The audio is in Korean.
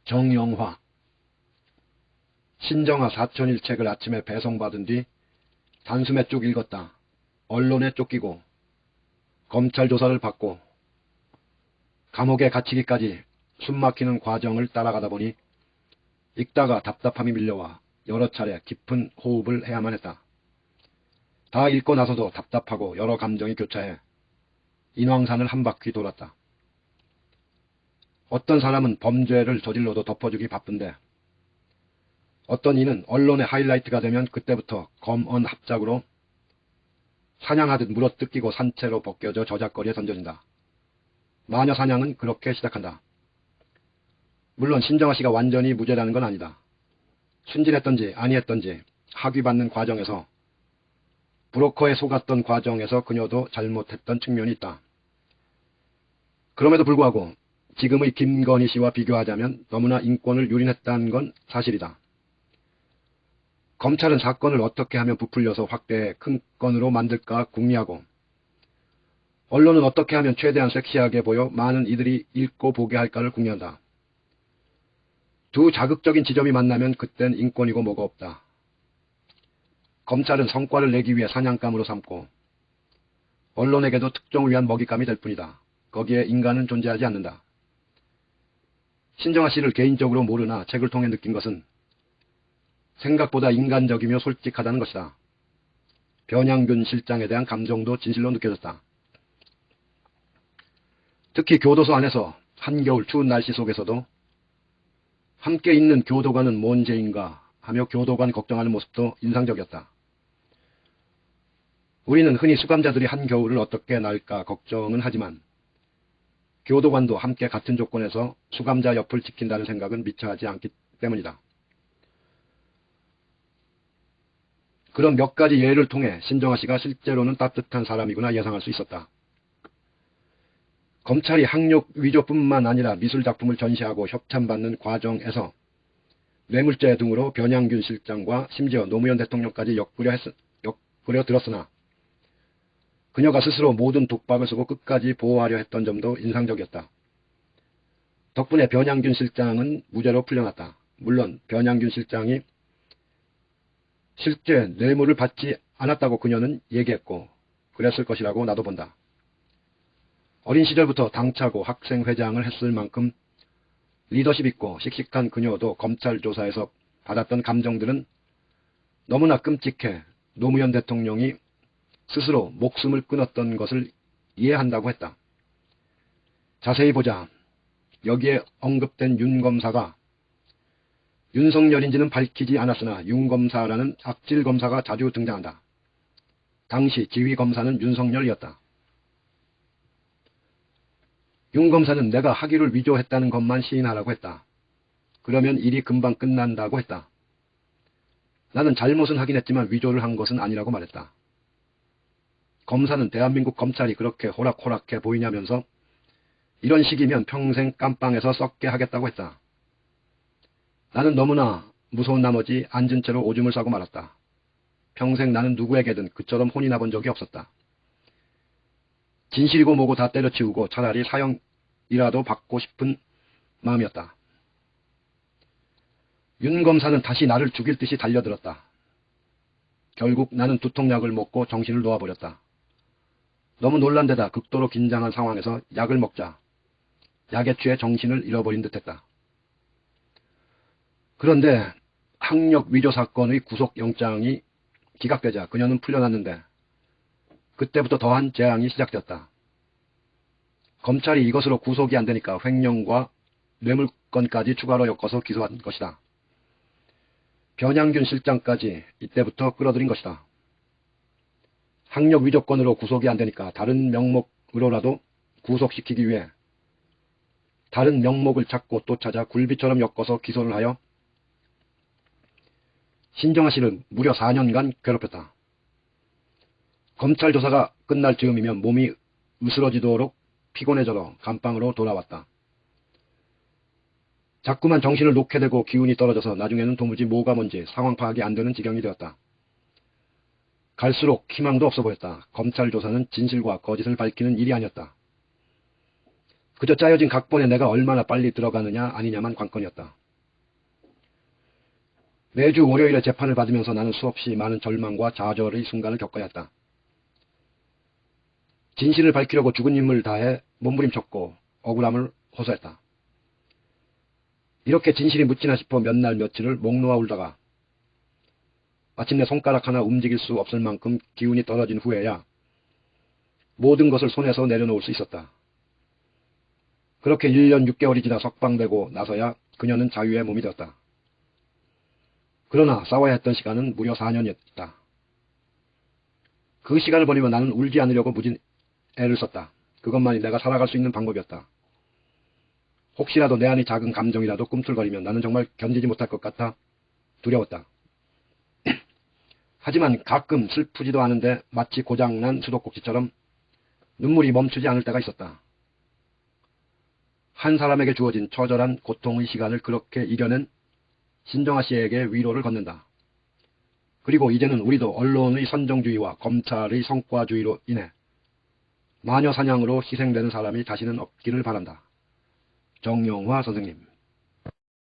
정영화. 신정아 사촌일 책을 아침에 배송받은 뒤 단숨에 쭉 읽었다. 언론에 쫓기고 검찰 조사를 받고 감옥에 갇히기까지 숨막히는 과정을 따라가다 보니 읽다가 답답함이 밀려와 여러 차례 깊은 호흡을 해야만 했다. 다 읽고 나서도 답답하고 여러 감정이 교차해 인왕산을 한 바퀴 돌았다. 어떤 사람은 범죄를 저질러도 덮어주기 바쁜데 어떤 이는 언론의 하이라이트가 되면 그때부터 검언 합작으로 사냥하듯 물어뜯기고 산채로 벗겨져 저작거리에 던져진다. 마녀 사냥은 그렇게 시작한다. 물론 신정아 씨가 완전히 무죄라는 건 아니다. 순진했던지 아니했던지 학위받는 과정에서 브로커에 속았던 과정에서 그녀도 잘못했던 측면이 있다. 그럼에도 불구하고 지금의 김건희 씨와 비교하자면 너무나 인권을 유린했다는 건 사실이다. 검찰은 사건을 어떻게 하면 부풀려서 확대해 큰 건으로 만들까 궁리하고 언론은 어떻게 하면 최대한 섹시하게 보여 많은 이들이 읽고 보게 할까를 궁리한다. 두 자극적인 지점이 만나면 그땐 인권이고 뭐가 없다. 검찰은 성과를 내기 위해 사냥감으로 삼고 언론에게도 특종을 위한 먹잇감이 될 뿐이다. 거기에 인간은 존재하지 않는다. 신정아 씨를 개인적으로 모르나 책을 통해 느낀 것은 생각보다 인간적이며 솔직하다는 것이다. 변양균 실장에 대한 감정도 진실로 느껴졌다. 특히 교도소 안에서 한겨울 추운 날씨 속에서도 함께 있는 교도관은 뭔 죄인가 하며 교도관 걱정하는 모습도 인상적이었다. 우리는 흔히 수감자들이 한겨울을 어떻게 날까 걱정은 하지만 교도관도 함께 같은 조건에서 수감자 옆을 지킨다는 생각은 미처 하지 않기 때문이다. 그런 몇 가지 예를 통해 신정아 씨가 실제로는 따뜻한 사람이구나 예상할 수 있었다. 검찰이 학력 위조뿐만 아니라 미술작품을 전시하고 협찬받는 과정에서 뇌물죄 등으로 변양균 실장과 심지어 노무현 대통령까지 엮으려 들었으나 그녀가 스스로 모든 독박을 쓰고 끝까지 보호하려 했던 점도 인상적이었다. 덕분에 변양균 실장은 무죄로 풀려났다. 물론 변양균 실장이 실제 뇌물을 받지 않았다고 그녀는 얘기했고 그랬을 것이라고 나도 본다. 어린 시절부터 당차고 학생회장을 했을 만큼 리더십 있고 씩씩한 그녀도 검찰 조사에서 받았던 감정들은 너무나 끔찍해 노무현 대통령이 스스로 목숨을 끊었던 것을 이해한다고 했다. 자세히 보자. 여기에 언급된 윤 검사가 윤석열인지는 밝히지 않았으나 윤 검사라는 악질 검사가 자주 등장한다. 당시 지휘 검사는 윤석열이었다. 윤 검사는 내가 학위를 위조했다는 것만 시인하라고 했다. 그러면 일이 금방 끝난다고 했다. 나는 잘못은 하긴 했지만 위조를 한 것은 아니라고 말했다. 검사는 대한민국 검찰이 그렇게 호락호락해 보이냐면서 이런 식이면 평생 깜빵에서 썩게 하겠다고 했다. 나는 너무나 무서운 나머지 앉은 채로 오줌을 싸고 말았다. 평생 나는 누구에게든 그처럼 혼이 나본 적이 없었다. 진실이고 뭐고 다 때려치우고 차라리 사형이라도 받고 싶은 마음이었다. 윤 검사는 다시 나를 죽일 듯이 달려들었다. 결국 나는 두통약을 먹고 정신을 놓아버렸다. 너무 놀란 데다 극도로 긴장한 상황에서 약을 먹자 약에 취해 정신을 잃어버린 듯했다. 그런데 학력 위조 사건의 구속영장이 기각되자 그녀는 풀려났는데 그때부터 더한 재앙이 시작되었다. 검찰이 이것으로 구속이 안 되니까 횡령과 뇌물건까지 추가로 엮어서 기소한 것이다. 변양균 실장까지 이때부터 끌어들인 것이다. 학력 위조건으로 구속이 안 되니까 다른 명목으로라도 구속시키기 위해 다른 명목을 찾고 또 찾아 굴비처럼 엮어서 기소를 하여 신정아 씨를 무려 4년간 괴롭혔다. 검찰 조사가 끝날 즈음이면 몸이 으스러지도록 피곤해져서 감방으로 돌아왔다. 자꾸만 정신을 놓게 되고 기운이 떨어져서 나중에는 도무지 뭐가 뭔지 상황 파악이 안 되는 지경이 되었다. 갈수록 희망도 없어 보였다. 검찰 조사는 진실과 거짓을 밝히는 일이 아니었다. 그저 짜여진 각본에 내가 얼마나 빨리 들어가느냐 아니냐만 관건이었다. 매주 월요일에 재판을 받으면서 나는 수없이 많은 절망과 좌절의 순간을 겪어야 했다. 진실을 밝히려고 죽은 힘을 다해 몸부림쳤고 억울함을 호소했다. 이렇게 진실이 묻히나 싶어 몇 날 며칠을 목 놓아 울다가 마침내 손가락 하나 움직일 수 없을 만큼 기운이 떨어진 후에야 모든 것을 손에서 내려놓을 수 있었다. 그렇게 1년 6개월이 지나 석방되고 나서야 그녀는 자유의 몸이 되었다. 그러나 싸워야 했던 시간은 무려 4년이었다. 그 시간을 보내며 나는 울지 않으려고 무진 애를 썼다. 그것만이 내가 살아갈 수 있는 방법이었다. 혹시라도 내 안의 작은 감정이라도 꿈틀거리면 나는 정말 견디지 못할 것 같아 두려웠다. 하지만 가끔 슬프지도 않은데 마치 고장난 수도꼭지처럼 눈물이 멈추지 않을 때가 있었다. 한 사람에게 주어진 처절한 고통의 시간을 그렇게 이겨낸 신정아 씨에게 위로를 건넨다. 그리고 이제는 우리도 언론의 선정주의와 검찰의 성과주의로 인해 마녀 사냥으로 희생되는 사람이 다시는 없기를 바란다. 정용화 선생님.